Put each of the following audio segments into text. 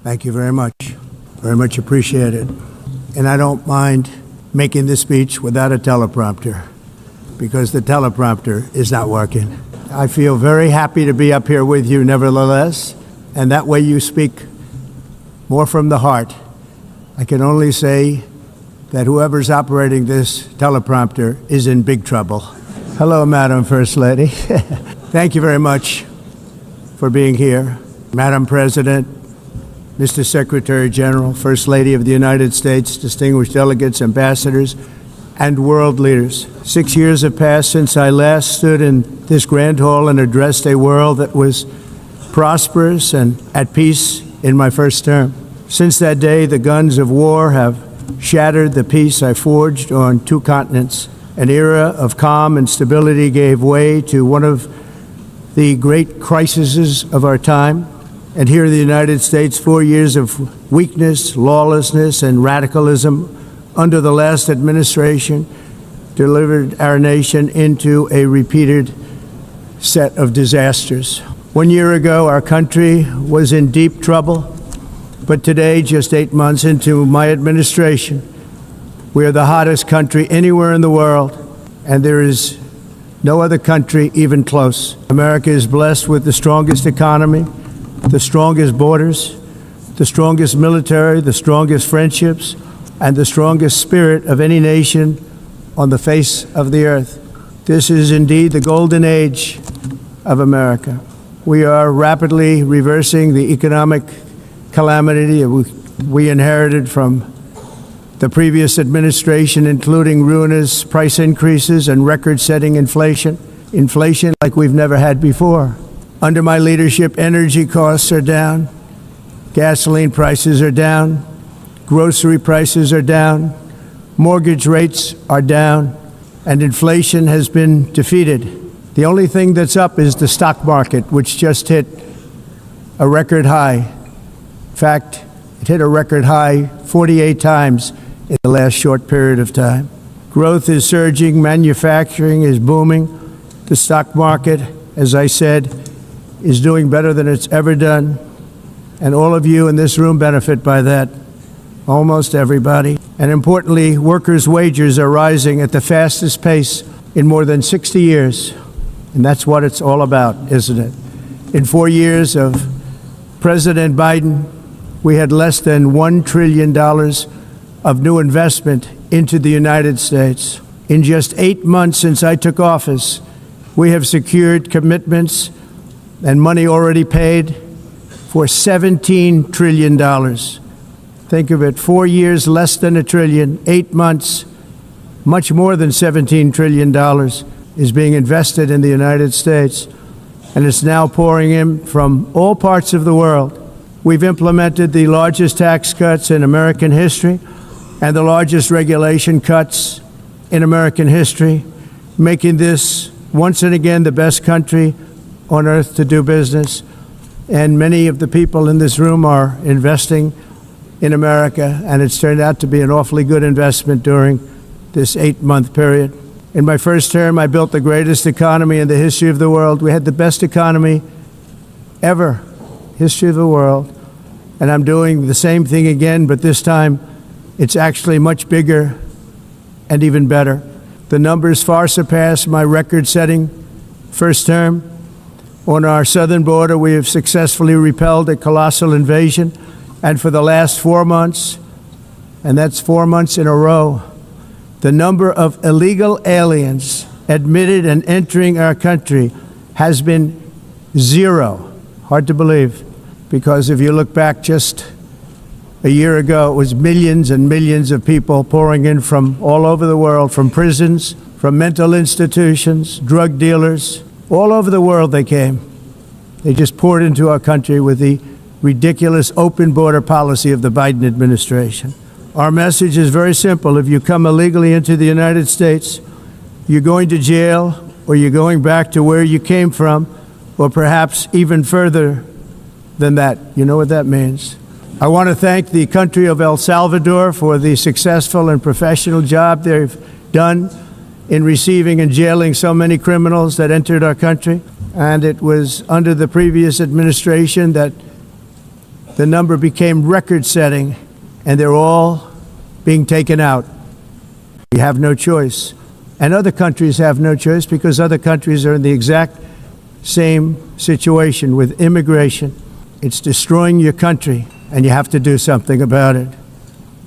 Thank you very much. Very much appreciated. And I don't mind making this speech without a teleprompter, because the teleprompter is not working. I feel very happy to be up here with you nevertheless, and that way you speak more from the heart. I can only say that whoever's operating this teleprompter is in big trouble. Hello, Madam First Lady. Thank you very much for being here. Madam President, Mr. Secretary General, First Lady of the United States, distinguished delegates, ambassadors, and world leaders. 6 years have passed since I last stood in this grand hall and addressed a world that was prosperous and at peace in my first term. Since that day, the guns of war have shattered the peace I forged on 2 continents. An era of calm and stability gave way to one of the great crises of our time. And here in the United States, 4 years of weakness, lawlessness, and radicalism under the last administration delivered our nation into a repeated set of disasters. 1 year ago, our country was in deep trouble, but today, just 8 months into my administration, we are the hottest country anywhere in the world, and there is no other country even close. America is blessed with the strongest economy, the strongest borders, the strongest military, the strongest friendships, and the strongest spirit of any nation on the face of the earth. This is indeed the golden age of America. We are rapidly reversing the economic calamity we inherited from the previous administration, including ruinous price increases and record-setting inflation like we've never had before. Under my leadership, energy costs are down, gasoline prices are down, grocery prices are down, mortgage rates are down, and inflation has been defeated. The only thing that's up is the stock market, which just hit a record high. In fact, it hit a record high 48 times in the last short period of time. Growth is surging, manufacturing is booming. The stock market, as I said, is doing better than it's ever done, and all of you in this room benefit by that, almost everybody. And importantly, workers' wages are rising at the fastest pace in more than 60 years, and that's what it's all about, isn't it? In 4 years of President Biden, we had less than $1 trillion of new investment into the United States. In just 8 months since I took office, we have secured commitments and money already paid for $17 trillion. Think of it, 4 years, less than $1 trillion, 8 months, much more than $17 trillion is being invested in the United States, and it's now pouring in from all parts of the world. We've implemented the largest tax cuts in American history and the largest regulation cuts in American history, making this once and again the best country on earth to do business. And many of the people in this room are investing in America, and it's turned out to be an awfully good investment during this 8-month period. In my first term, I built the greatest economy in the history of the world. We had the best economy ever, history of the world. And I'm doing the same thing again, but this time it's actually much bigger and even better. The numbers far surpass my record-setting first term. On our southern border, we have successfully repelled a colossal invasion, and for the last 4 months, and that's 4 months in a row, the number of illegal aliens admitted and entering our country has been 0. Hard to believe, because if you look back just a year ago, it was millions and millions of people pouring in from all over the world, from prisons, from mental institutions, drug dealers. All over the world they came. They just poured into our country with the ridiculous open border policy of the Biden administration. Our message is very simple. If you come illegally into the United States, you're going to jail, or you're going back to where you came from, or perhaps even further than that. You know what that means. I want to thank the country of El Salvador for the successful and professional job they've done in receiving and jailing so many criminals that entered our country. And it was under the previous administration that the number became record-setting, and they're all being taken out. We have no choice. And other countries have no choice because other countries are in the exact same situation with immigration. It's destroying your country, and you have to do something about it.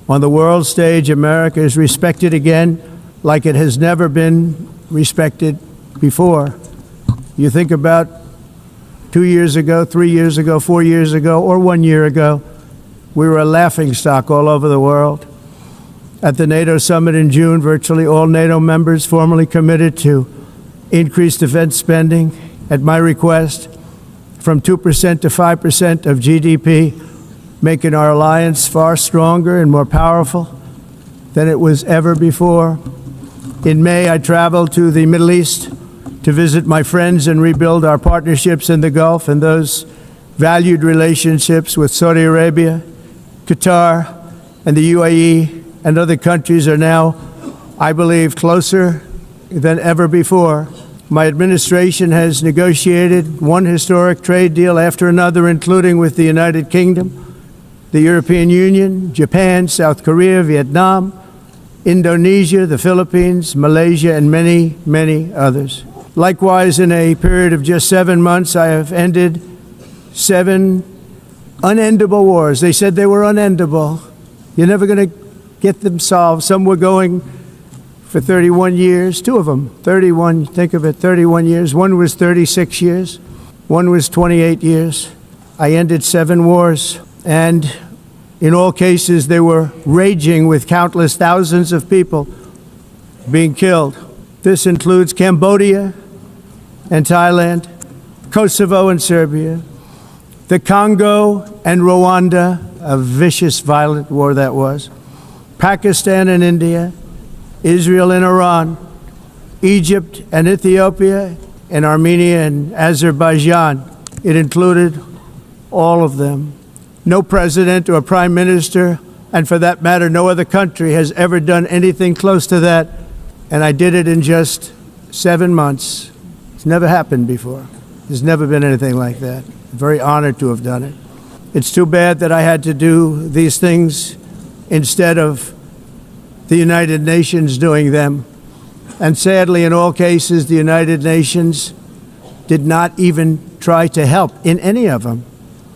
On the world stage, America is respected again like it has never been respected before. You think about 2 years ago, 3 years ago, 4 years ago, or 1 year ago, we were a laughingstock all over the world. At the NATO summit in June, virtually all NATO members formally committed to increase defense spending at my request from 2% to 5% of GDP, making our alliance far stronger and more powerful than it was ever before. In May, I traveled to the Middle East to visit my friends and rebuild our partnerships in the Gulf and those valued relationships with Saudi Arabia, Qatar, and the UAE and other countries are now, I believe, closer than ever before. My administration has negotiated one historic trade deal after another, including with the United Kingdom, the European Union, Japan, South Korea, Vietnam, Indonesia, the Philippines, Malaysia, and many, many others. Likewise, in a period of just 7 months, I have ended 7 unendable wars. They said they were unendable. You're never going to get them solved. Some were going for 31 years, 2 of them, 31, think of it, 31 years. One was 36 years. One was 28 years. I ended 7 wars, and in all cases, they were raging with countless thousands of people being killed. This includes Cambodia and Thailand, Kosovo and Serbia, the Congo and Rwanda, a vicious, violent war that was, Pakistan and India, Israel and Iran, Egypt and Ethiopia, and Armenia and Azerbaijan. It included all of them. No president or prime minister, and for that matter, no other country has ever done anything close to that, and I did it in just 7 months. It's never happened before. There's never been anything like that. I'm very honored to have done it. It's too bad that I had to do these things instead of the United Nations doing them. And sadly, in all cases, the United Nations did not even try to help in any of them.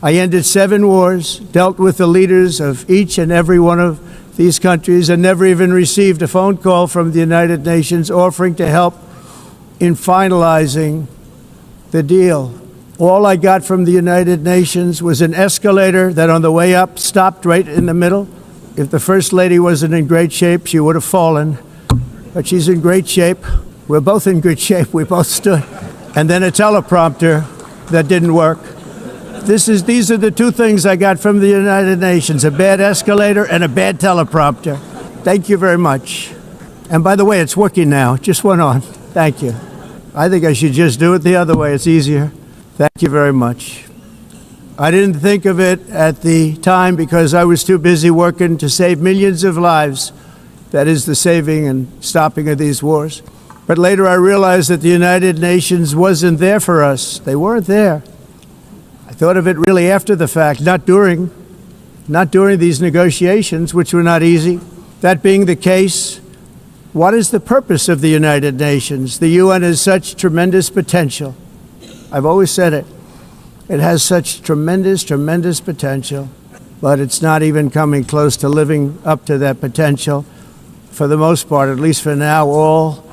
I ended 7 wars, dealt with the leaders of each and every one of these countries, and never even received a phone call from the United Nations offering to help in finalizing the deal. All I got from the United Nations was an escalator that on the way up stopped right in the middle. If the First Lady wasn't in great shape, she would have fallen. But she's in great shape. We're both in good shape. We both stood. And then a teleprompter that didn't work. These are the 2 things I got from the United Nations, a bad escalator and a bad teleprompter. Thank you very much. And by the way, it's working now. It just went on. Thank you. I think I should just do it the other way. It's easier. Thank you very much. I didn't think of it at the time because I was too busy working to save millions of lives. That is the saving and stopping of these wars. But later I realized that the United Nations wasn't there for us. They weren't there. I thought of it really after the fact, not during these negotiations, which were not easy. That being the case, what is the purpose of the United Nations? The UN has such tremendous potential. I've always said it. It has such tremendous, tremendous potential, but it's not even coming close to living up to that potential. For the most part, at least for now, all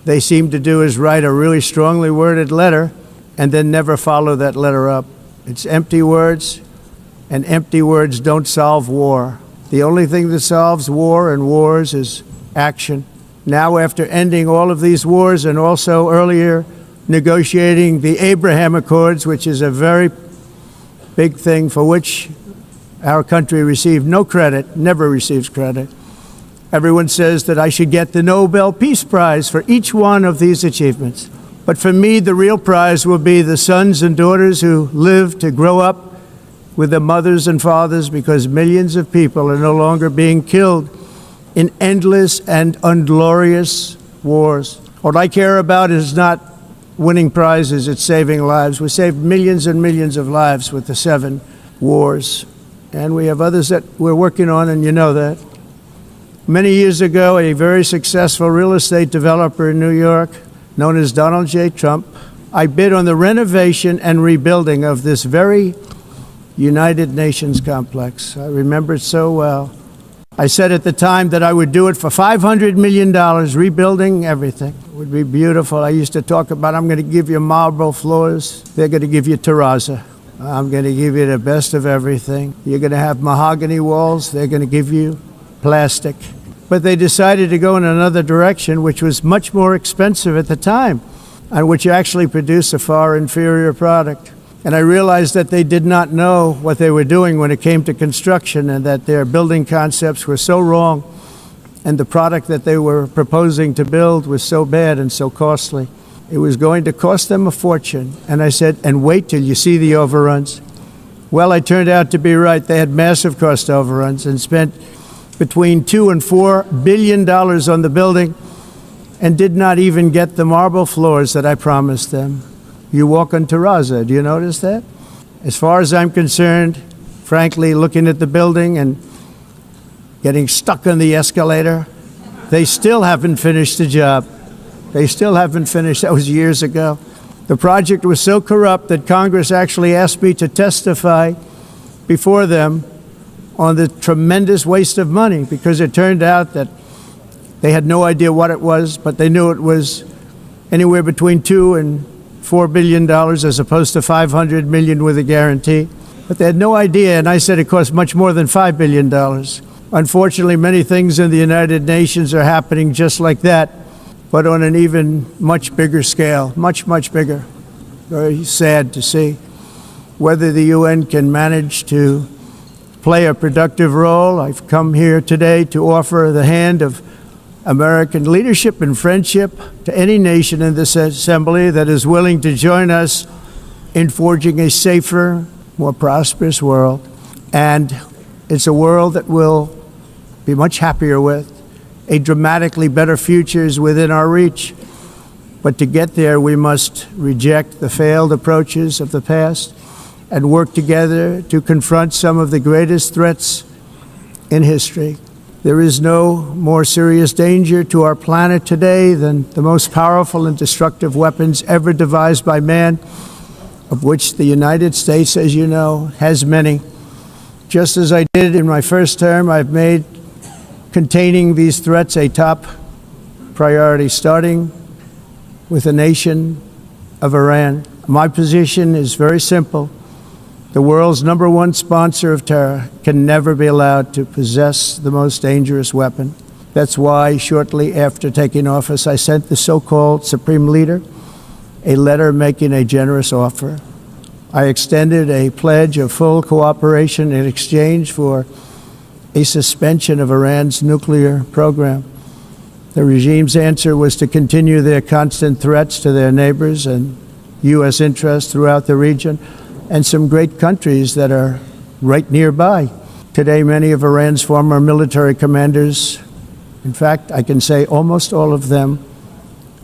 they seem to do is write a really strongly worded letter and then never follow that letter up. It's empty words, and empty words don't solve war. The only thing that solves war and wars is action. Now, after ending all of these wars and also earlier negotiating the Abraham Accords, which is a very big thing for which our country received no credit, never receives credit. Everyone says that I should get the Nobel Peace Prize for each one of these achievements. But for me, the real prize will be the sons and daughters who live to grow up with their mothers and fathers, because millions of people are no longer being killed in endless and unglorious wars. What I care about is not winning prizes, it's saving lives. We saved millions and millions of lives with the 7 wars. And we have others that we're working on, and you know that. Many years ago, a very successful real estate developer in New York, known as Donald J. Trump, I bid on the renovation and rebuilding of this very United Nations complex. I remember it so well. I said at the time that I would do it for $500 million, rebuilding everything. It would be beautiful. I used to talk about, I'm going to give you marble floors. They're going to give you terrazzo. I'm going to give you the best of everything. You're going to have mahogany walls. They're going to give you plastic. But they decided to go in another direction, which was much more expensive at the time, and which actually produced a far inferior product. And I realized that they did not know what they were doing when it came to construction, and that their building concepts were so wrong, and the product that they were proposing to build was so bad and so costly. It was going to cost them a fortune. And I said, and wait till you see the overruns. Well, I turned out to be right. They had massive cost overruns and spent between $2 and $4 billion on the building, and did not even get the marble floors that I promised them. You walk on terrazzo. Do you notice that? As far as I'm concerned, frankly, looking at the building and getting stuck on the escalator, they still haven't finished the job. They still haven't finished. That was years ago. The project was so corrupt that Congress actually asked me to testify before them on the tremendous waste of money, because it turned out that they had no idea what it was, but they knew it was anywhere between $2 and $4 billion as opposed to $500 million with a guarantee. But they had no idea, and I said it cost much more than $5 billion. Unfortunately, many things in the United Nations are happening just like that, but on an even much bigger scale, much, much bigger. Very sad to see. Whether the UN can manage to play a productive role, I've come here today to offer the hand of American leadership and friendship to any nation in this assembly that is willing to join us in forging a safer, more prosperous world. And it's a world that we'll be much happier with. A dramatically better future is within our reach. But to get there, we must reject the failed approaches of the past and work together to confront some of the greatest threats in history. There is no more serious danger to our planet today than the most powerful and destructive weapons ever devised by man, of which the United States, as you know, has many. Just as I did in my first term, I've made containing these threats a top priority, starting with the nation of Iran. My position is very simple. The world's #1 sponsor of terror can never be allowed to possess the most dangerous weapon. That's why shortly after taking office, I sent the so-called Supreme Leader a letter making a generous offer. I extended a pledge of full cooperation in exchange for a suspension of Iran's nuclear program. The regime's answer was to continue their constant threats to their neighbors and U.S. interests throughout the region, and some great countries that are right nearby. Today, many of Iran's former military commanders, in fact, I can say almost all of them,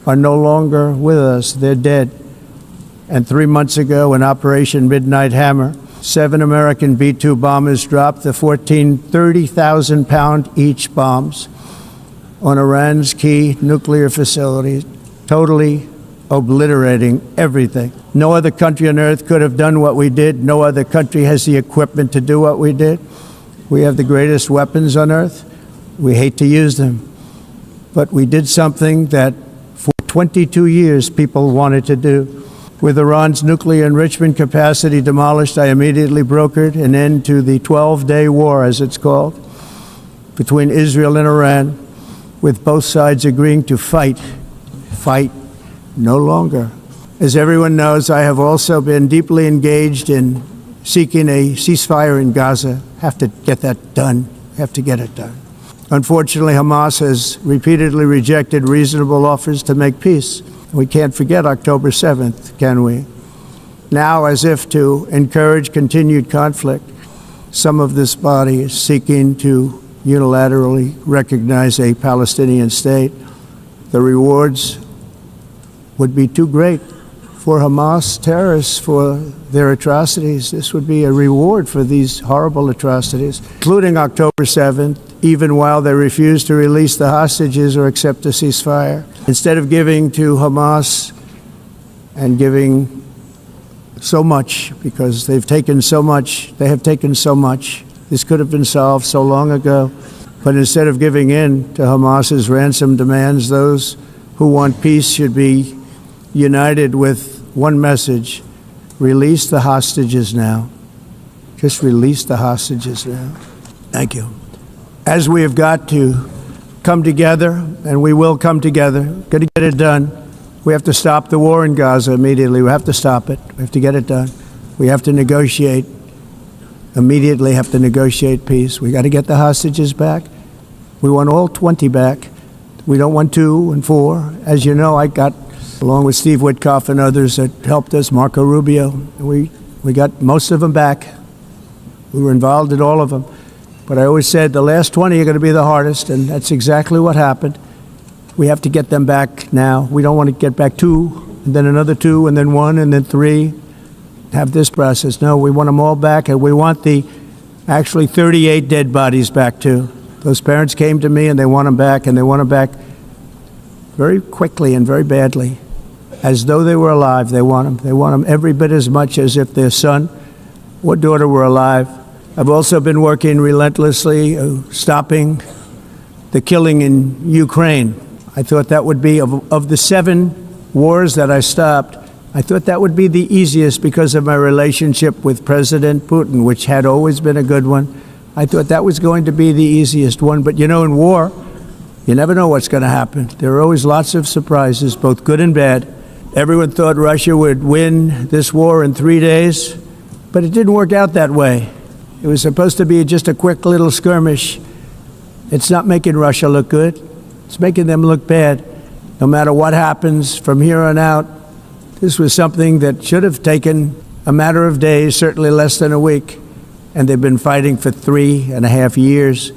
are no longer with us. They're dead. And 3 months ago, in Operation Midnight Hammer, 7 American B-2 bombers dropped the 14 30,000-pound each bombs on Iran's key nuclear facilities, totally obliterating everything. No other country on earth could have done what we did. No other country has the equipment to do what we did. We have the greatest weapons on earth. We hate to use them. But we did something that for 22 years people wanted to do. With Iran's nuclear enrichment capacity demolished, I immediately brokered an end to the 12-day war, as it's called, between Israel and Iran, with both sides agreeing to fight no longer. As everyone knows, I have also been deeply engaged in seeking a ceasefire in Gaza. Have to get that done. Have to get it done. Unfortunately, Hamas has repeatedly rejected reasonable offers to make peace. We can't forget October 7th, can we? Now, as if to encourage continued conflict, some of this body is seeking to unilaterally recognize a Palestinian state. The rewards would be too great for Hamas terrorists for their atrocities. This would be a reward for these horrible atrocities, including October 7th, even while they refuse to release the hostages or accept a ceasefire. Instead of giving to Hamas and giving so much, because they've taken so much, they have taken so much. This could have been solved so long ago. But instead of giving in to Hamas's ransom demands, those who want peace should be united with one message: release the hostages now. Just release the hostages now. Thank you. As we have got to come together, and we will come together, got to get it done. We have to stop the war in Gaza immediately. We have to stop it. We have to get it done. We have to negotiate. Immediately have to negotiate peace. We got to get the hostages back. We want all 20 back. We don't want 2 and 4. As you know, I got, along with Steve Witkoff and others that helped us, Marco Rubio, we got most of them back. We were involved in all of them. But I always said the last 20 are going to be the hardest, and that's exactly what happened. We have to get them back now. We don't want to get back 2, and then another 2, and then 1, and then 3. Have this process. No, we want them all back, and we want the actually 38 dead bodies back too. Those parents came to me and they want them back, and they want them back very quickly and very badly. As though they were alive, they want them. They want them every bit as much as if their son or daughter were alive. I've also been working relentlessly, stopping the killing in Ukraine. I thought that would be, of the 7 wars that I stopped, I thought that would be the easiest because of my relationship with President Putin, which had always been a good one. I thought that was going to be the easiest one. But you know, in war, you never know what's going to happen. There are always lots of surprises, both good and bad. Everyone thought Russia would win this war in 3 days, but it didn't work out that way. It was supposed to be just a quick little skirmish. It's not making Russia look good. It's making them look bad. No matter what happens from here on out, this was something that should have taken a matter of days, certainly less than a week. And they've been fighting for 3.5 years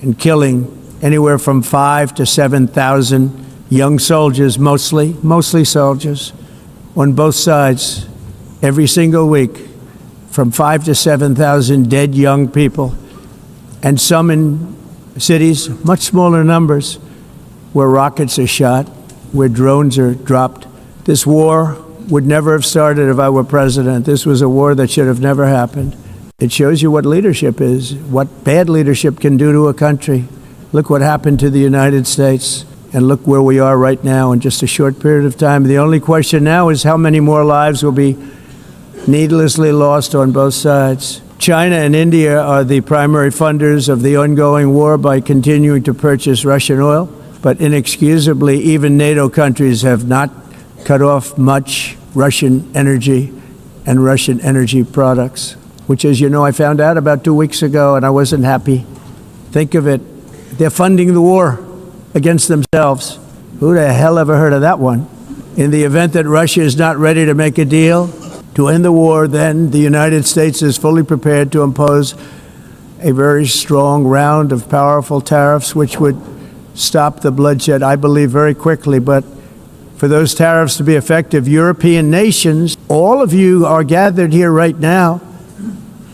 and killing anywhere from 5,000 to 7,000 young soldiers, mostly soldiers, on both sides, every single week, from 5,000 to 7,000 dead young people, and some in cities, much smaller numbers, where rockets are shot, where drones are dropped. This war would never have started if I were president. This was a war that should have never happened. It shows you what leadership is, what bad leadership can do to a country. Look what happened to the United States, and look where we are right now in just a short period of time. The only question now is how many more lives will be needlessly lost on both sides. China and India are the primary funders of the ongoing war by continuing to purchase Russian oil, but inexcusably, even NATO countries have not cut off much Russian energy and Russian energy products, which, as you know, I found out about 2 weeks ago, and I wasn't happy. Think of it. They're funding the war against themselves. Who the hell ever heard of that one? In the event that Russia is not ready to make a deal to end the war, then the United States is fully prepared to impose a very strong round of powerful tariffs, which would stop the bloodshed, I believe, very quickly. But for those tariffs to be effective, European nations, all of you are gathered here right now,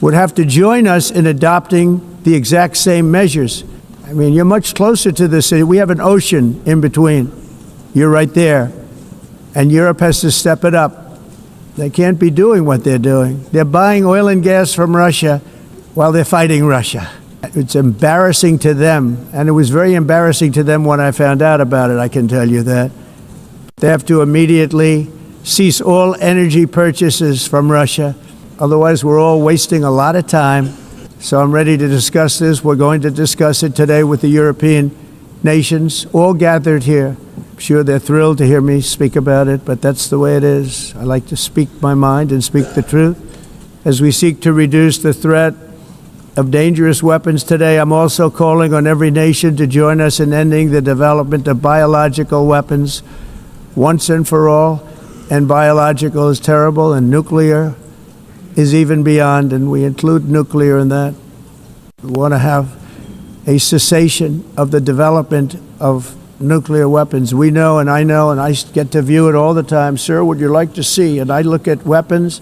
would have to join us in adopting the exact same measures. I mean, you're much closer to this. We have an ocean in between. You're right there. And Europe has to step it up. They can't be doing what they're doing. They're buying oil and gas from Russia while they're fighting Russia. It's embarrassing to them, and it was very embarrassing to them when I found out about it, I can tell you that. They have to immediately cease all energy purchases from Russia. Otherwise, we're all wasting a lot of time. So I'm ready to discuss this. We're going to discuss it today with the European nations, all gathered here. I'm sure they're thrilled to hear me speak about it, but that's the way it is. I like to speak my mind and speak the truth. As we seek to reduce the threat of dangerous weapons today, I'm also calling on every nation to join us in ending the development of biological weapons, once and for all, and biological is terrible, and nuclear is even beyond, and we include nuclear in that. We want to have a cessation of the development of nuclear weapons. We know, and I get to view it all the time. Sir, would you like to see? And I look at weapons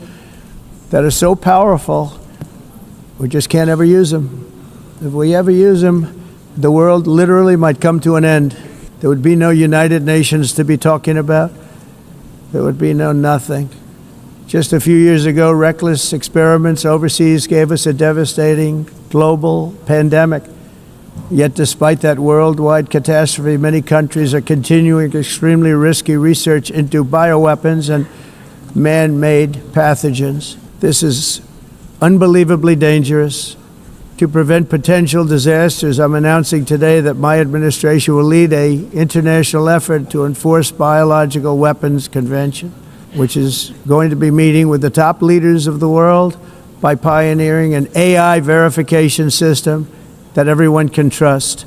that are so powerful, we just can't ever use them. If we ever use them, the world literally might come to an end. There would be no United Nations to be talking about. There would be no nothing. Just a few years ago, reckless experiments overseas gave us a devastating global pandemic. Yet despite that worldwide catastrophe, many countries are continuing extremely risky research into bioweapons and man-made pathogens. This is unbelievably dangerous. To prevent potential disasters, I'm announcing today that my administration will lead an international effort to enforce Biological Weapons Convention, which is going to be meeting with the top leaders of the world by pioneering an AI verification system that everyone can trust.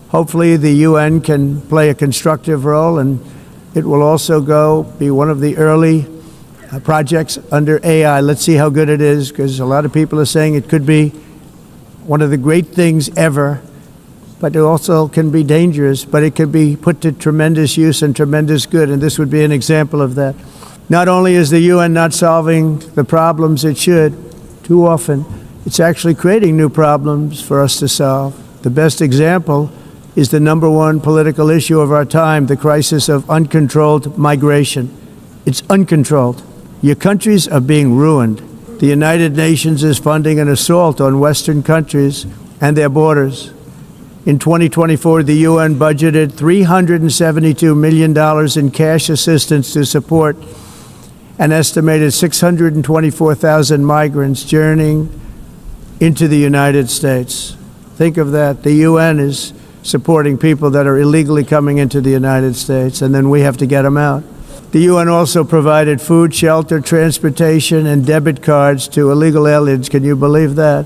Hopefully the UN can play a constructive role, and it will also be one of the early projects under AI. Let's see how good it is, because a lot of people are saying it could be one of the great things ever, but it also can be dangerous, but it can be put to tremendous use and tremendous good, and this would be an example of that. Not only is the UN not solving the problems it should, too often, it's actually creating new problems for us to solve. The best example is the number one political issue of our time, the crisis of uncontrolled migration. It's uncontrolled. Your countries are being ruined. The United Nations is funding an assault on Western countries and their borders. In 2024, the UN budgeted $372 million in cash assistance to support an estimated 624,000 migrants journeying into the United States. Think of that. The UN is supporting people that are illegally coming into the United States, and then we have to get them out. The UN also provided food, shelter, transportation, and debit cards to illegal aliens. Can you believe that?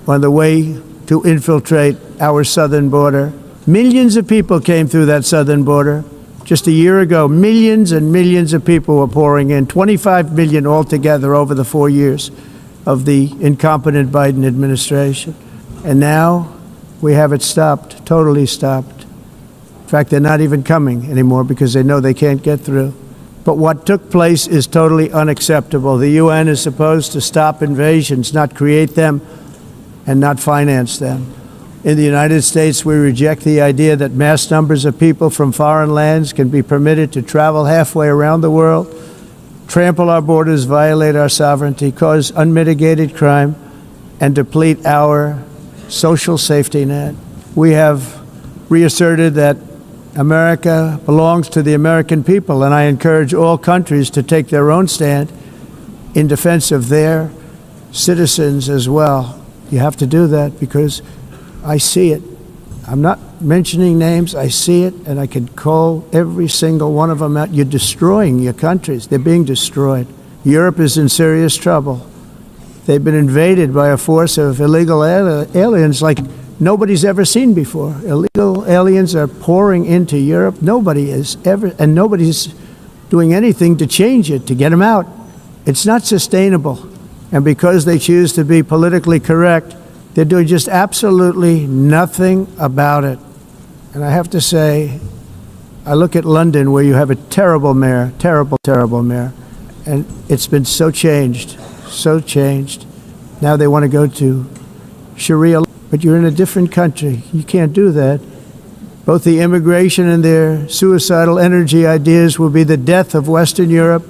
On the way to infiltrate our southern border. Millions of people came through that southern border. Just a year ago, millions and millions of people were pouring in, 25 million altogether over the 4 years of the incompetent Biden administration. And now we have it stopped, totally stopped. In fact, they're not even coming anymore because they know they can't get through. But what took place is totally unacceptable. The UN is supposed to stop invasions, not create them and not finance them. In the United States, we reject the idea that mass numbers of people from foreign lands can be permitted to travel halfway around the world, trample our borders, violate our sovereignty, cause unmitigated crime, and deplete our social safety net. We have reasserted that America belongs to the American people, and I encourage all countries to take their own stand in defense of their citizens as well. You have to do that because I see it. I'm not mentioning names. I see it, and I can call every single one of them out. You're destroying your countries. They're being destroyed. Europe is in serious trouble. They've been invaded by a force of illegal aliens like nobody's ever seen before. Illegal aliens are pouring into Europe. Nobody's doing anything to change it, to get them out. It's not sustainable. And because they choose to be politically correct, they're doing just absolutely nothing about it. And I have to say, I look at London where you have a terrible mayor, terrible mayor, and it's been so changed. Now they want to go to Sharia, but you're in a different country. You can't do that. Both the immigration and their suicidal energy ideas will be the death of Western Europe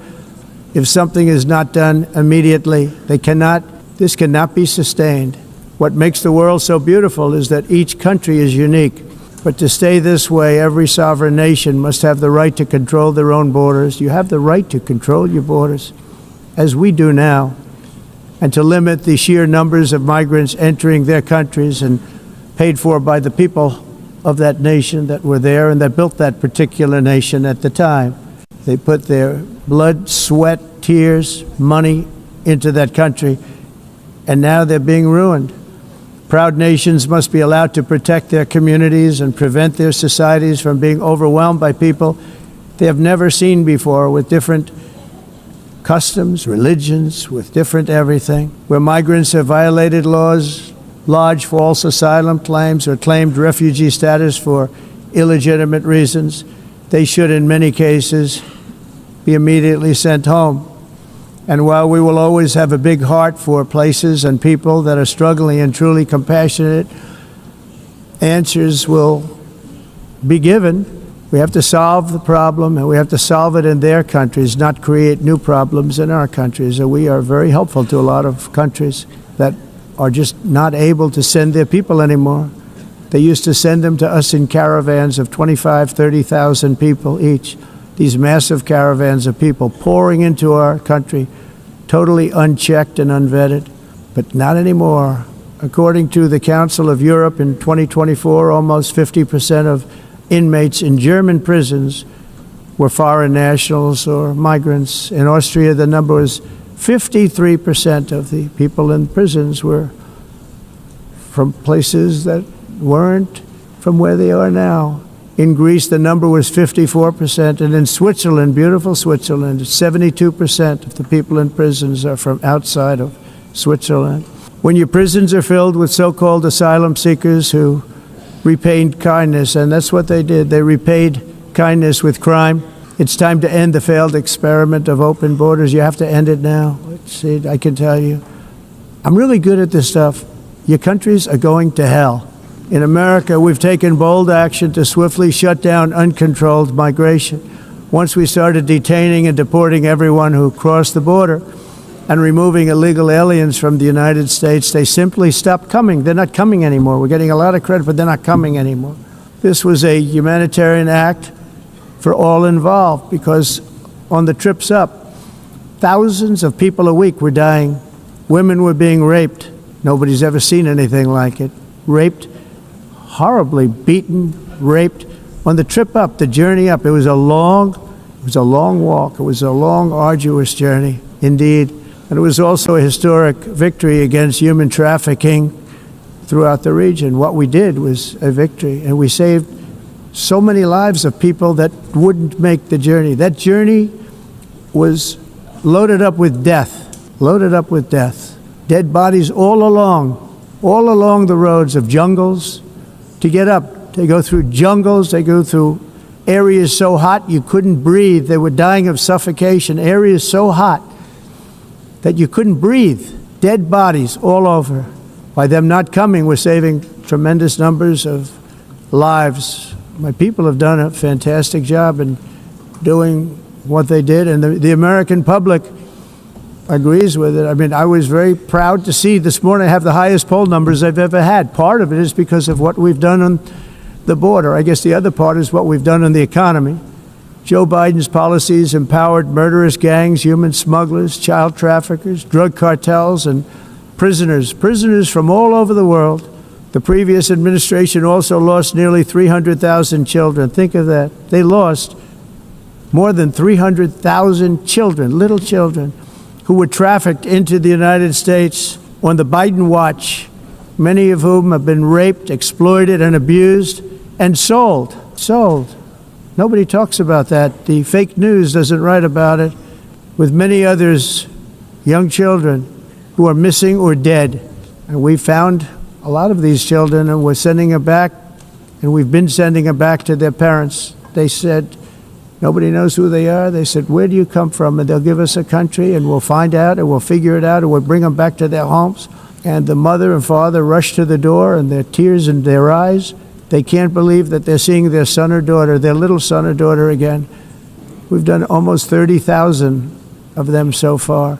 if something is not done immediately. This cannot be sustained. What makes the world so beautiful is that each country is unique. But to stay this way, every sovereign nation must have the right to control their own borders. You have the right to control your borders, as we do now, and to limit the sheer numbers of migrants entering their countries and paid for by the people of that nation that were there and that built that particular nation at the time. They put their blood, sweat, tears, money into that country, and now they're being ruined. Proud nations must be allowed to protect their communities and prevent their societies from being overwhelmed by people they have never seen before, with different customs, religions, with different everything, where migrants have violated laws, lodged false asylum claims, or claimed refugee status for illegitimate reasons. They should, in many cases, be immediately sent home. And while we will always have a big heart for places and people that are struggling and truly compassionate, answers will be given. We have to solve the problem, and we have to solve it in their countries, not create new problems in our countries. And we are very helpful to a lot of countries that are just not able to send their people anymore. They used to send them to us in caravans of 25,000, 30,000 people each. These massive caravans of people pouring into our country, totally unchecked and unvetted, but not anymore. According to the Council of Europe in 2024, almost 50% of inmates in German prisons were foreign nationals or migrants. In Austria, the number was 53% of the people in prisons were from places that weren't from where they are now. In Greece, the number was 54%, and in Switzerland, beautiful Switzerland, 72% of the people in prisons are from outside of Switzerland. When your prisons are filled with so-called asylum seekers who repaid kindness, and that's what they did. They repaid kindness with crime. It's time to end the failed experiment of open borders. You have to end it now. See, I can tell you, I'm really good at this stuff. Your countries are going to hell. In America, we've taken bold action to swiftly shut down uncontrolled migration. Once we started detaining and deporting everyone who crossed the border and removing illegal aliens from the United States, they simply stopped coming. They're not coming anymore. We're getting a lot of credit, but they're not coming anymore. This was a humanitarian act for all involved, because on the trips up, thousands of people a week were dying. Women were being raped. Nobody's ever seen anything like it. Raped, horribly beaten, raped. On the trip up, the journey up, it was a long walk. It was a long, arduous journey, indeed. And it was also a historic victory against human trafficking throughout the region. What we did was a victory, and we saved so many lives of people that wouldn't make the journey. That journey was loaded up with death, Dead bodies all along the roads of jungles. To get up, they go through jungles, they go through areas so hot you couldn't breathe. They were dying of suffocation, areas so hot that you couldn't breathe. Dead bodies all over. By them not coming, we're saving tremendous numbers of lives. My people have done a fantastic job in doing what they did, and the American public agrees with it. I mean, I was very proud to see this morning I have the highest poll numbers I've ever had. Part of it is because of what we've done on the border. I guess the other part is what we've done on the economy. Joe Biden's policies empowered murderous gangs, human smugglers, child traffickers, drug cartels, and prisoners from all over the world. The previous administration also lost nearly 300,000 children. Think of that. They lost more than 300,000 children, little children, who were trafficked into the United States on the Biden watch, many of whom have been raped, exploited, and abused, and sold. Nobody talks about that. The fake news doesn't write about it. With many others, young children who are missing or dead. And we found a lot of these children, and we're sending them back, and we've been sending them back to their parents. They said, nobody knows who they are. They said, where do you come from? And they'll give us a country, and we'll find out, and we'll figure it out, and we'll bring them back to their homes. And the mother and father rush to the door, and their tears in their eyes. They can't believe that they're seeing their son or daughter, their little son or daughter again. We've done almost 30,000 of them so far.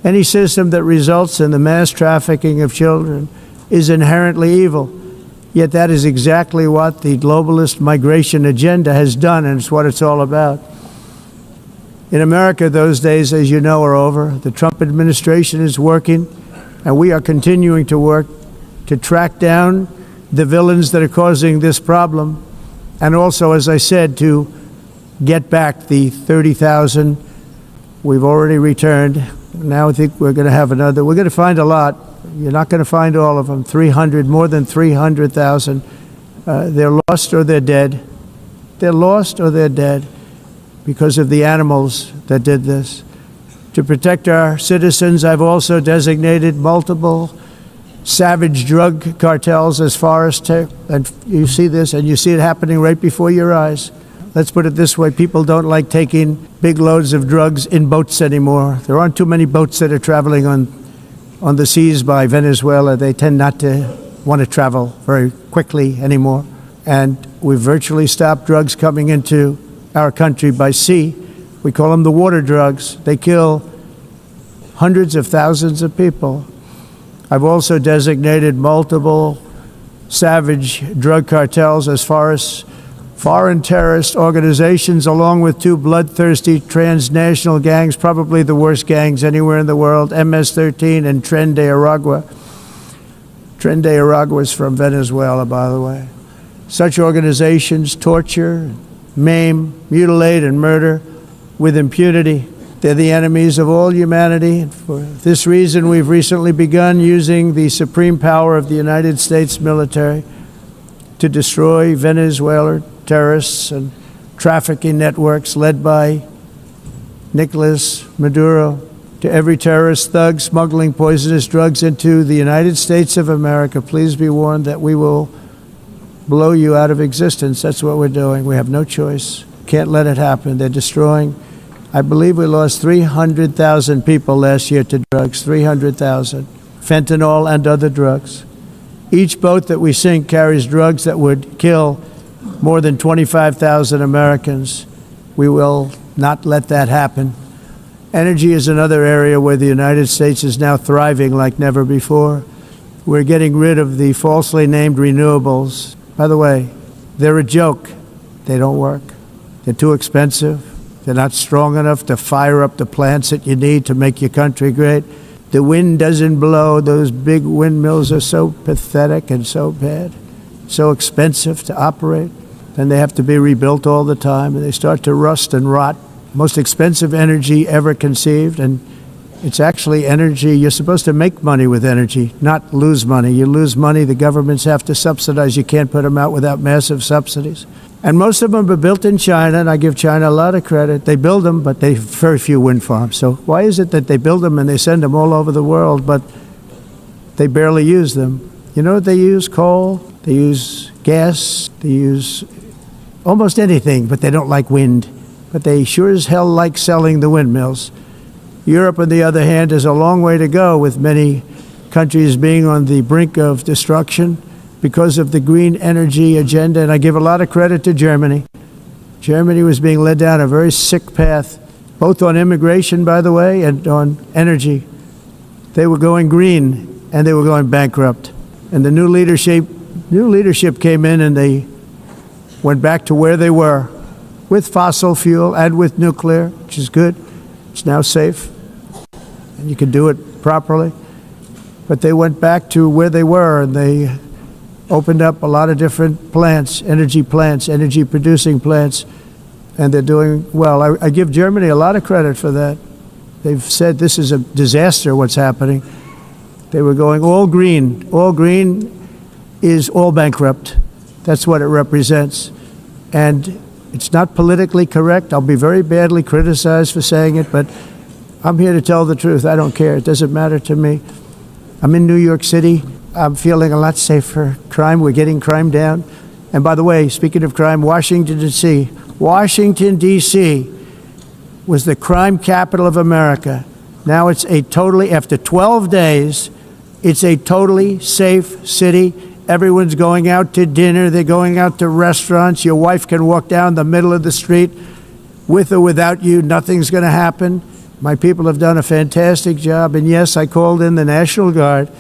Any system that results in the mass trafficking of children is inherently evil. Yet that is exactly what the globalist migration agenda has done, and it's what it's all about. In America, those days, as you know, are over. The Trump administration is working, and we are continuing to work to track down the villains that are causing this problem, and also, as I said, to get back the 30,000 we've already returned. Now I think we're going to have another. We're going to find a lot. You're not going to find all of them. More than 300,000. They're lost or they're dead. They're lost or they're dead. because of the animals that did this. To protect our citizens, I've also designated multiple savage drug cartels as forests. And you see this, and you see it happening right before your eyes. Let's put it this way, people don't like taking big loads of drugs in boats anymore. There aren't too many boats that are traveling on the seas by Venezuela. They tend not to want to travel very quickly anymore. And we've virtually stopped drugs coming into our country by sea. We call them the water drugs. They kill hundreds of thousands of people. I've also designated multiple savage drug cartels as far as foreign terrorist organizations, along with two bloodthirsty transnational gangs, probably the worst gangs anywhere in the world, MS-13 and Tren de Aragua. Tren de Aragua is from Venezuela, by the way. Such organizations torture, maim, mutilate, and murder with impunity. They're the enemies of all humanity. And for this reason, we've recently begun using the supreme power of the United States military to destroy Venezuelan terrorists and trafficking networks led by Nicolas Maduro. To every terrorist thug smuggling poisonous drugs into the United States of America, please be warned that we will blow you out of existence. That's what we're doing. We have no choice. Can't let it happen. They're destroying. I believe we lost 300,000 people last year to drugs, 300,000, fentanyl and other drugs. Each boat that we sink carries drugs that would kill more than 25,000 Americans. We will not let that happen. Energy is another area where the United States is now thriving like never before. We're getting rid of the falsely named renewables. By the way, they're a joke. They don't work. They're too expensive. They're not strong enough to fire up the plants that you need to make your country great. The wind doesn't blow. Those big windmills are so pathetic and so bad, so expensive to operate. Then they have to be rebuilt all the time, and they start to rust and rot. Most expensive energy ever conceived, and it's actually energy. You're supposed to make money with energy, not lose money. You lose money, the governments have to subsidize. You can't put them out without massive subsidies. And most of them are built in China, and I give China a lot of credit. They build them, but they have very few wind farms. So why is it that they build them and they send them all over the world, but they barely use them? You know what they use? Coal, they use gas, they use almost anything, but they don't like wind. But they sure as hell like selling the windmills. Europe, on the other hand, has a long way to go, with many countries being on the brink of destruction because of the green energy agenda. And I give a lot of credit to Germany. Germany was being led down a very sick path, both on immigration, by the way, and on energy. They were going green, and they were going bankrupt. And the new leadership came in, and they went back to where they were, with fossil fuel and with nuclear, which is good. It's now safe, and you can do it properly. But they went back to where they were, and they opened up a lot of different plants, energy producing plants, and they're doing well. I give Germany a lot of credit for that. They've said this is a disaster, what's happening. They were going all green. All green is all bankrupt. That's what it represents. And it's not politically correct. I'll be very badly criticized for saying it, but I'm here to tell the truth. I don't care. It doesn't matter to me. I'm in New York City. I'm feeling a lot safer. Crime, we're getting crime down. And by the way, speaking of crime, Washington, D.C. Washington, D.C. was the crime capital of America. Now it's after 12 days, it's a totally safe city. Everyone's going out to dinner. They're going out to restaurants. Your wife can walk down the middle of the street with or without you. Nothing's going to happen. My people have done a fantastic job. And yes, I called in the National Guard,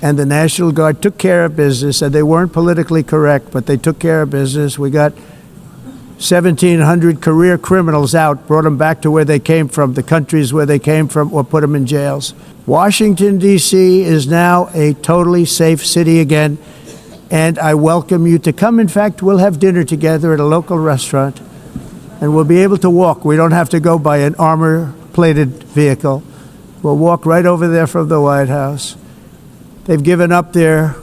and the National Guard took care of business. And they weren't politically correct, but they took care of business. We got 1,700 career criminals out, brought them back to where they came from, the countries where they came from, or put them in jails. Washington, D.C. is now a totally safe city again, and I welcome you to come. In fact, we'll have dinner together at a local restaurant, and we'll be able to walk. We don't have to go by an armor-plated vehicle. We'll walk right over there from the White House. They've given up their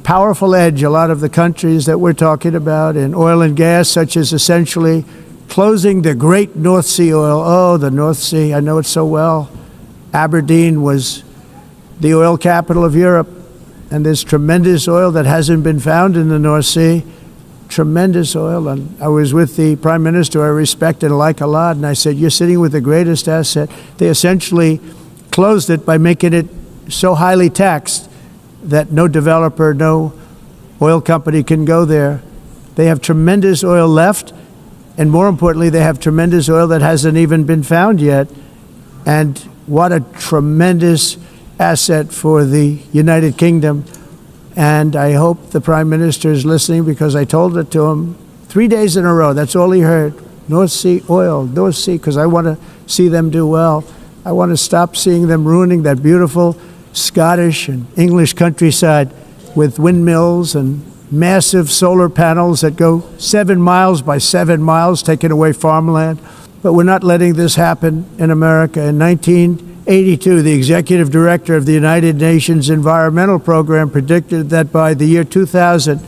powerful edge, a lot of the countries that we're talking about, in oil and gas, such as essentially closing the great North Sea oil. Oh, the North Sea, I know it so well. Aberdeen was the oil capital of Europe, and there's tremendous oil that hasn't been found in the North Sea. Tremendous oil. And I was with the Prime Minister I respect and like a lot, and I said, you're sitting with the greatest asset. They essentially closed it by making it so highly taxed that no developer, no oil company can go there. They have tremendous oil left, and more importantly, they have tremendous oil that hasn't even been found yet. And what a tremendous asset for the United Kingdom. And I hope the Prime Minister is listening, because I told it to him 3 days in a row. That's all he heard. North Sea oil, North Sea, because I want to see them do well. I want to stop seeing them ruining that beautiful Scottish and English countryside with windmills and massive solar panels that go 7 miles by 7 miles, taking away farmland. But we're not letting this happen in America. In 1982, the executive director of the United Nations Environmental Program predicted that by the year 2000,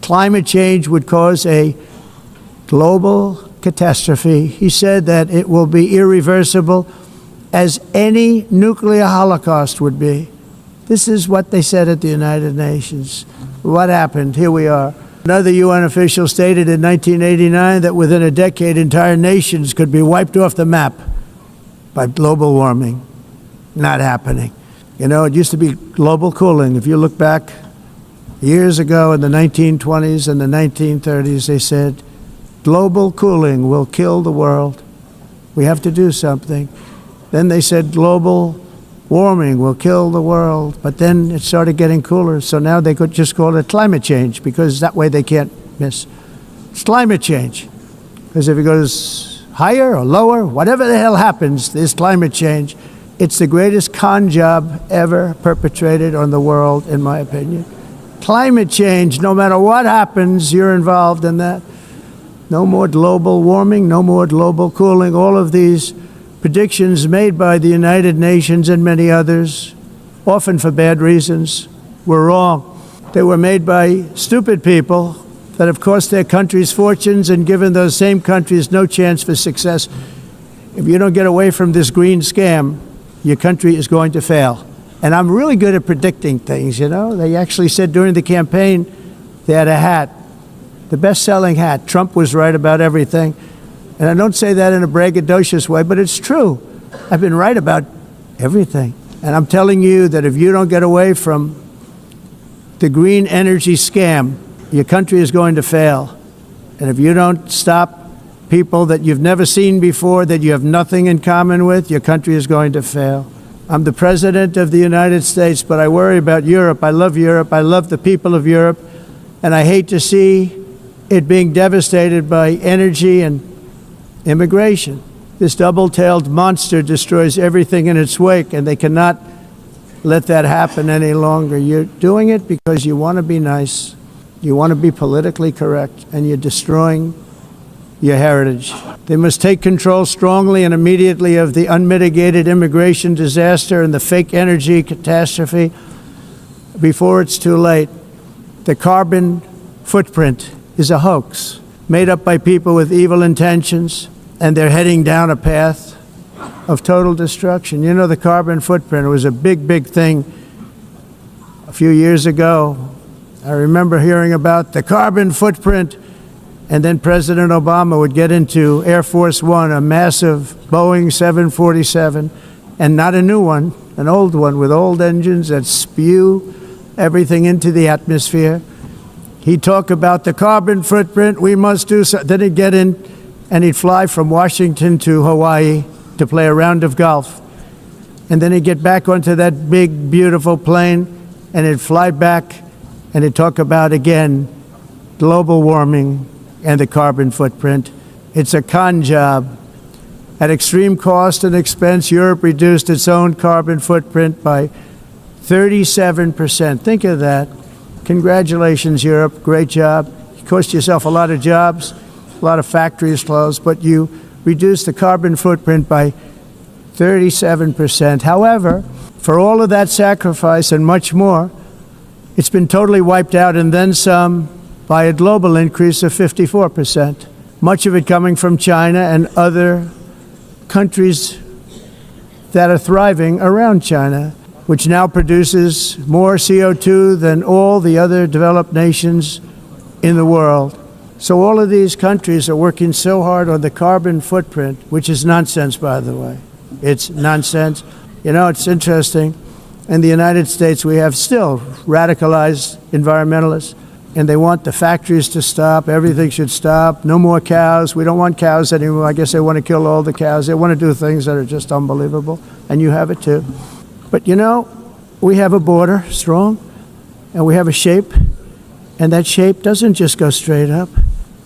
climate change would cause a global catastrophe. He said that it will be irreversible, as any nuclear holocaust would be. This is what they said at the United Nations. What happened? Here we are. Another UN official stated in 1989 that within a decade, entire nations could be wiped off the map by global warming. Not happening. You know, it used to be global cooling. If you look back years ago in the 1920s and the 1930s, they said, global cooling will kill the world. We have to do something. Then they said global warming will kill the world, but then it started getting cooler, so now they could just call it climate change, because that way they can't miss. It's climate change, because if it goes higher or lower, whatever the hell happens, there's climate change. It's the greatest con job ever perpetrated on the world, in my opinion. Climate change, no matter what happens, you're involved in that. No more global warming, no more global cooling. All of these predictions made by the United Nations and many others, often for bad reasons, were wrong. They were made by stupid people that have cost their countries fortunes and given those same countries no chance for success. If you don't get away from this green scam, your country is going to fail. And I'm really good at predicting things, you know. They actually said during the campaign, they had a hat, the best-selling hat. Trump was right about everything. And I don't say that in a braggadocious way, but it's true. I've been right about everything. And I'm telling you that if you don't get away from the green energy scam, your country is going to fail. And if you don't stop people that you've never seen before, that you have nothing in common with, your country is going to fail. I'm the President of the United States, but I worry about Europe. I love Europe. I love the people of Europe. And I hate to see it being devastated by energy and immigration. This double-tailed monster destroys everything in its wake, and they cannot let that happen any longer. You're doing it because you want to be nice, you want to be politically correct, and you're destroying your heritage. They must take control strongly and immediately of the unmitigated immigration disaster and the fake energy catastrophe before it's too late. The carbon footprint is a hoax made up by people with evil intentions, and they're heading down a path of total destruction. You know, the carbon footprint was a big, big thing a few years ago. I remember hearing about the carbon footprint, and then President Obama would get into Air Force One, a massive Boeing 747, and not a new one, an old one with old engines that spew everything into the atmosphere. He'd talk about the carbon footprint, we must do so. Then he'd get in and he'd fly from Washington to Hawaii to play a round of golf. And then he'd get back onto that big, beautiful plane, and he'd fly back and he'd talk about, again, global warming and the carbon footprint. It's a con job. At extreme cost and expense, Europe reduced its own carbon footprint by 37%. Think of that. Congratulations, Europe. Great job. You cost yourself a lot of jobs, a lot of factories closed, but you reduced the carbon footprint by 37%. However, for all of that sacrifice and much more, it's been totally wiped out, and then some, by a global increase of 54%. much of it coming from China and other countries that are thriving around China, which now produces more CO2 than all the other developed nations in the world. So all of these countries are working so hard on the carbon footprint, which is nonsense, by the way. It's nonsense. You know, it's interesting. In the United States, we have still radicalized environmentalists, and they want the factories to stop. Everything should stop. No more cows. We don't want cows anymore. I guess they want to kill all the cows. They want to do things that are just unbelievable, and you have it too. But you know, we have a border, strong, and we have a shape, and that shape doesn't just go straight up.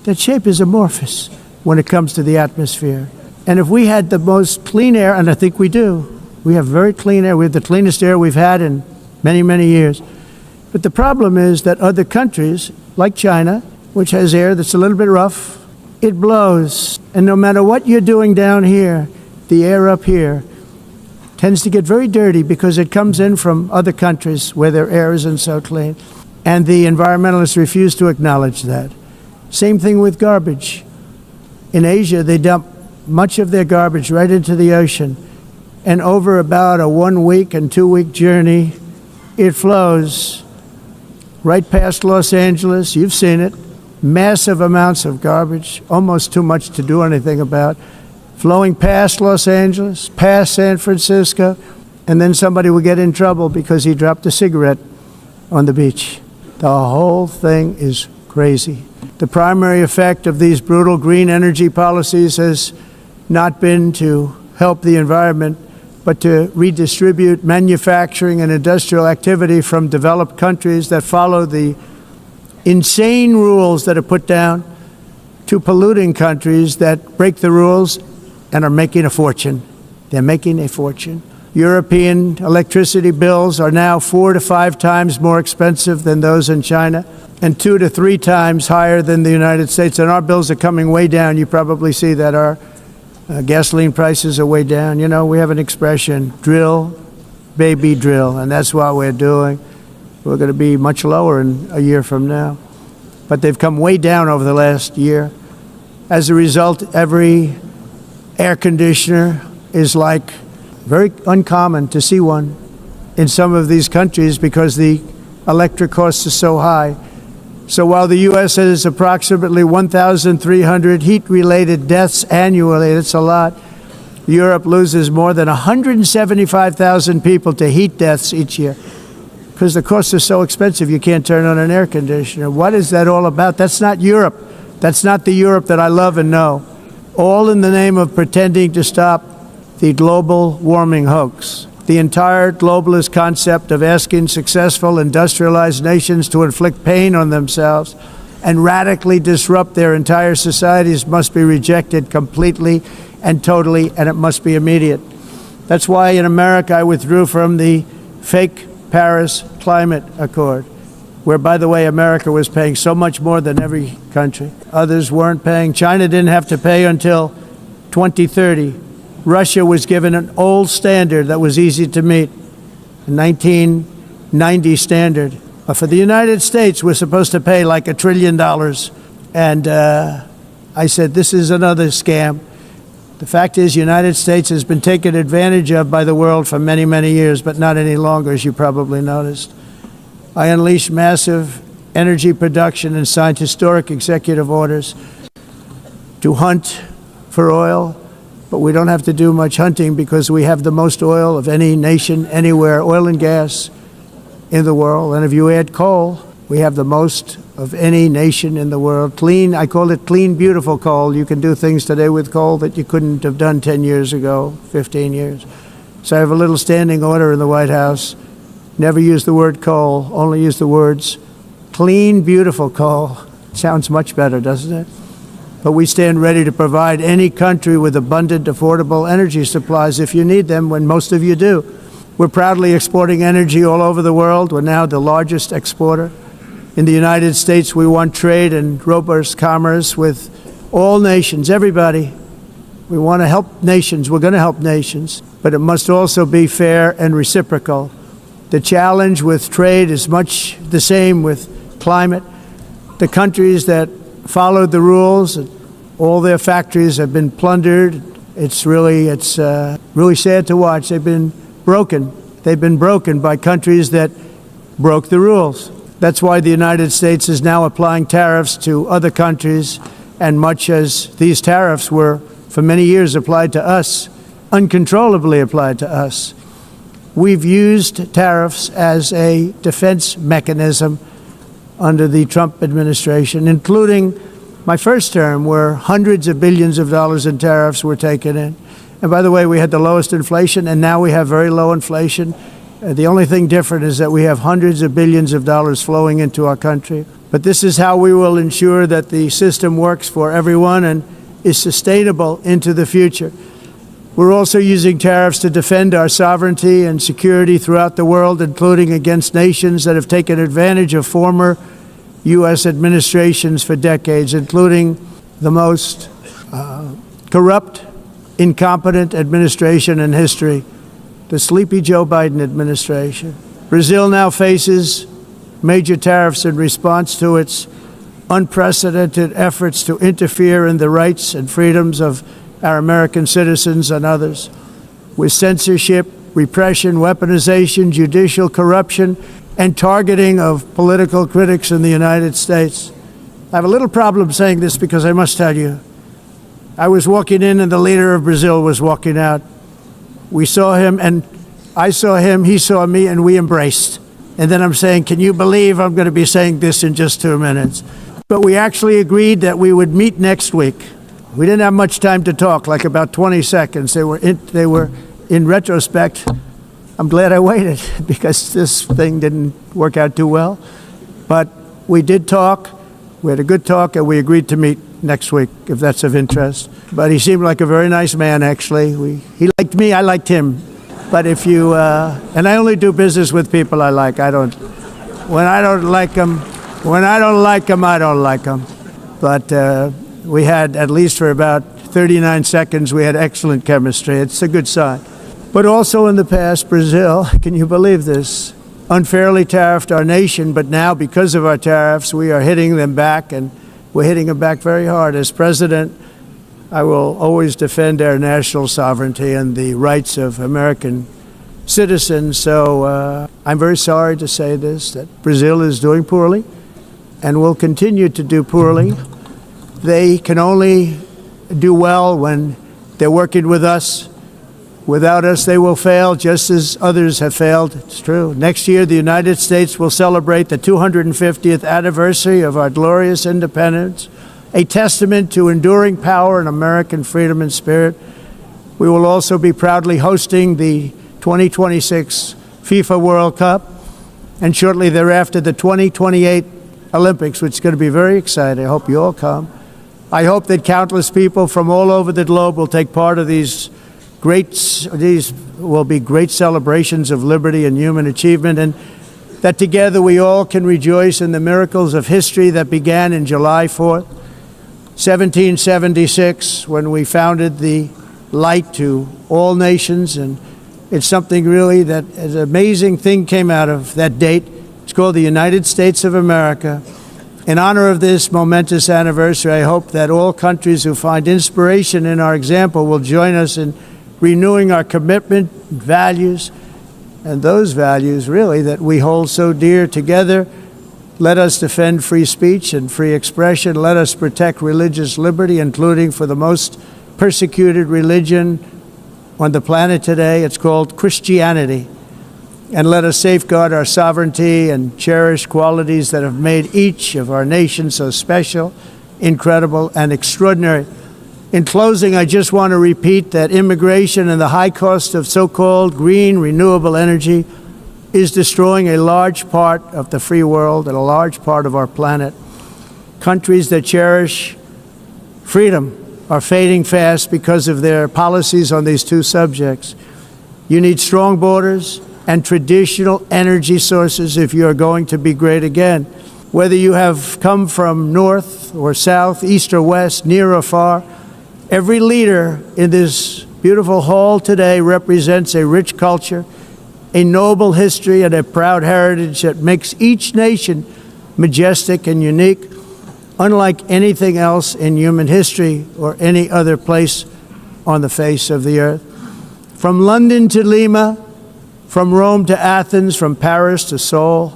That shape is amorphous when it comes to the atmosphere. And if we had the most clean air, and I think we do, we have very clean air. We have the cleanest air we've had in many, many years. But the problem is that other countries, like China, which has air that's a little bit rough, it blows. And no matter what you're doing down here, the air up here tends to get very dirty because it comes in from other countries where their air isn't so clean. And the environmentalists refuse to acknowledge that. Same thing with garbage. In Asia, they dump much of their garbage right into the ocean. And over about a 1 week and 2 week journey, it flows right past Los Angeles. You've seen it. Massive amounts of garbage, almost too much to do anything about, flowing past Los Angeles, past San Francisco, and then somebody will get in trouble because he dropped a cigarette on the beach. The whole thing is crazy. The primary effect of these brutal green energy policies has not been to help the environment, but to redistribute manufacturing and industrial activity from developed countries that follow the insane rules that are put down to polluting countries that break the rules and are making a fortune. They're making a fortune. European electricity bills are now 4 to 5 times more expensive than those in China, and 2 to 3 times higher than the United States. And our bills are coming way down. You probably see that our gasoline prices are way down. You know, we have an expression, drill, baby, drill, and that's what we're doing. We're going to be much lower in a year from now. But they've come way down over the last year. As a result, every air conditioner is like very uncommon to see one in some of these countries because the electric costs are so high. So while the U.S. has approximately 1,300 heat-related deaths annually, that's a lot, Europe loses more than 175,000 people to heat deaths each year because the costs are so expensive you can't turn on an air conditioner. What is that all about? That's not Europe. That's not the Europe that I love and know. All in the name of pretending to stop the global warming hoax. The entire globalist concept of asking successful industrialized nations to inflict pain on themselves and radically disrupt their entire societies must be rejected completely and totally, and it must be immediate. That's why in America I withdrew from the fake Paris Climate Accord, where, by the way, America was paying so much more than every country. Others weren't paying. China didn't have to pay until 2030. Russia was given an old standard that was easy to meet, a 1990 standard. But for the United States, we're supposed to pay like $1 trillion. And I said, this is another scam. The fact is, the United States has been taken advantage of by the world for many, many years, but not any longer, as you probably noticed. I unleashed massive energy production and signed historic executive orders to hunt for oil. But we don't have to do much hunting because we have the most oil of any nation anywhere, oil and gas in the world. And if you add coal, we have the most of any nation in the world. Clean, I call it clean, beautiful coal. You can do things today with coal that you couldn't have done 10 years ago, 15 years. So I have a little standing order in the White House. Never use the word coal, only use the words clean, beautiful coal. Sounds much better, doesn't it? But we stand ready to provide any country with abundant, affordable energy supplies if you need them, when most of you do. We're proudly exporting energy all over the world. We're now the largest exporter. In the United States, we want trade and robust commerce with all nations, everybody. We want to help nations. We're going to help nations. But it must also be fair and reciprocal. The challenge with trade is much the same with climate. The countries that followed the rules, All their factories have been plundered. It's really sad to watch. They've been broken. They've been broken by countries that broke the rules. That's why the United States is now applying tariffs to other countries, and much as these tariffs were for many years applied to us, uncontrollably applied to us, we've used tariffs as a defense mechanism under the Trump administration, including my first term, where hundreds of billions of dollars in tariffs were taken in. And by the way, we had the lowest inflation, and now we have very low inflation. The only thing different is that we have hundreds of billions of dollars flowing into our country. But this is how we will ensure that the system works for everyone and is sustainable into the future. We're also using tariffs to defend our sovereignty and security throughout the world, including against nations that have taken advantage of former U.S. administrations for decades, including the most corrupt, incompetent administration in history, the sleepy Joe Biden administration. Brazil now faces major tariffs in response to its unprecedented efforts to interfere in the rights and freedoms of our American citizens and others, with censorship, repression, weaponization, judicial corruption, and targeting of political critics in the United States. I have a little problem saying this because I must tell you, I was walking in and the leader of Brazil was walking out. We saw him and I saw him, he saw me, and we embraced. And then I'm saying, can you believe I'm going to be saying this in just 2 minutes? But we actually agreed that we would meet next week. We didn't have much time to talk, like about 20 seconds. They were in retrospect, I'm glad I waited because this thing didn't work out too well. But we did talk, we had a good talk, and we agreed to meet next week, if that's of interest. But he seemed like a very nice man, actually. He liked me, I liked him. But if you, and I only do business with people I like. When I don't like them, I don't like them. But we had, at least for about 39 seconds, we had excellent chemistry. It's a good sign. But also in the past, Brazil, can you believe this, unfairly tariffed our nation, but now because of our tariffs, we are hitting them back, and we're hitting them back very hard. As president, I will always defend our national sovereignty and the rights of American citizens. So I'm very sorry to say this, that Brazil is doing poorly and will continue to do poorly. They can only do well when they're working with us. Without us, they will fail, just as others have failed. It's true. Next year, the United States will celebrate the 250th anniversary of our glorious independence, a testament to enduring power and American freedom and spirit. We will also be proudly hosting the 2026 FIFA World Cup, and shortly thereafter, the 2028 Olympics, which is going to be very exciting. I hope you all come. I hope that countless people from all over the globe will take part of these will be great celebrations of liberty and human achievement, and that together we all can rejoice in the miracles of history that began in July 4th, 1776, when we founded the light to all nations. And it's something really that an amazing thing came out of that date. It's called the United States of America. In honor of this momentous anniversary, I hope that all countries who find inspiration in our example will join us in renewing our commitment, values, and those values really that we hold so dear together. Let us defend free speech and free expression. Let us protect religious liberty, including for the most persecuted religion on the planet today. It's called Christianity. And let us safeguard our sovereignty and cherish qualities that have made each of our nations so special, incredible, and extraordinary. In closing, I just want to repeat that immigration and the high cost of so-called green renewable energy is destroying a large part of the free world and a large part of our planet. Countries that cherish freedom are fading fast because of their policies on these two subjects. You need strong borders and traditional energy sources if you are going to be great again. Whether you have come from north or south, east or west, near or far, every leader in this beautiful hall today represents a rich culture, a noble history, and a proud heritage that makes each nation majestic and unique. unlike anything else in human history or any other place on the face of the earth. From London to Lima, from Rome to Athens, from Paris to Seoul,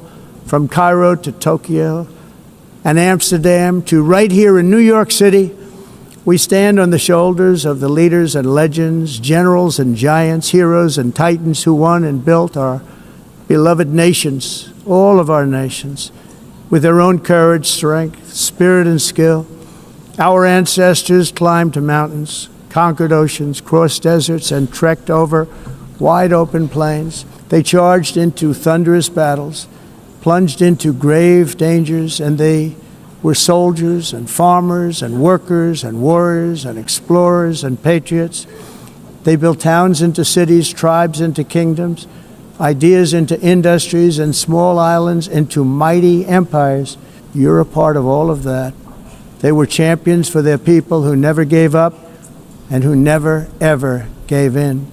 from Cairo to Tokyo and Amsterdam to right here in New York City, we stand on the shoulders of the leaders and legends, generals and giants, heroes and titans who won and built our beloved nations, all of our nations, with their own courage, strength, spirit, and skill. Our ancestors climbed mountains, conquered oceans, crossed deserts, and trekked over wide open plains. They charged into thunderous battles, plunged into grave dangers, and they were soldiers and farmers and workers and warriors and explorers and patriots. They built towns into cities, tribes into kingdoms, ideas into industries, and small islands into mighty empires. You're a part of all of that. They were champions for their people who never gave up and who never, ever gave in.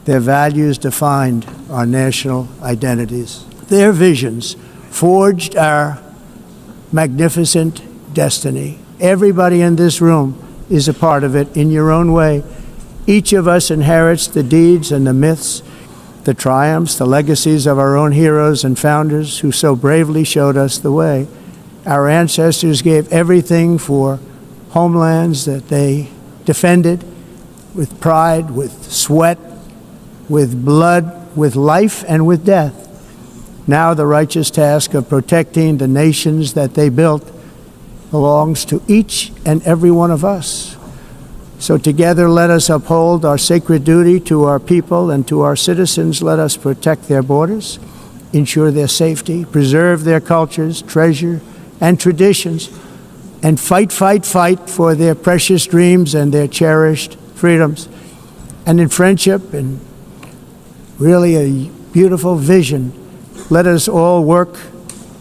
Their values defined our national identities. Their visions forged our magnificent destiny. Everybody in this room is a part of it in your own way. Each of us inherits the deeds and the myths, the triumphs, the legacies of our own heroes and founders who so bravely showed us the way. Our ancestors gave everything for homelands that they defended with pride, with sweat, with blood, with life, and with death. Now the righteous task of protecting the nations that they built belongs to each and every one of us. So together let us uphold our sacred duty to our people and to our citizens. Let us protect their borders, ensure their safety, preserve their cultures, treasure, and traditions, and fight, fight, fight for their precious dreams and their cherished freedoms. And in friendship and really a beautiful vision, let us all work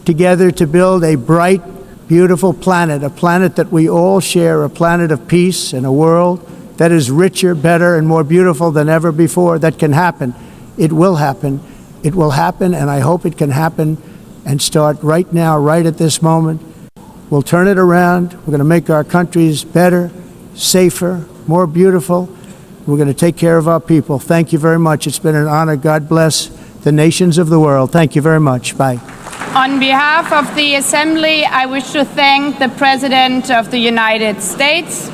together to build a bright, beautiful planet, a planet that we all share, a planet of peace and a world that is richer, better, and more beautiful than ever before. That can happen. It will happen. It will happen, and I hope it can happen and start right now, right at this moment. We'll turn it around. We're going to make our countries better, safer, more beautiful. We're going to take care of our people. Thank you very much. It's been an honor. God bless the nations of the world. Thank you very much. Bye. On behalf of the Assembly, I wish to thank the President of the United States,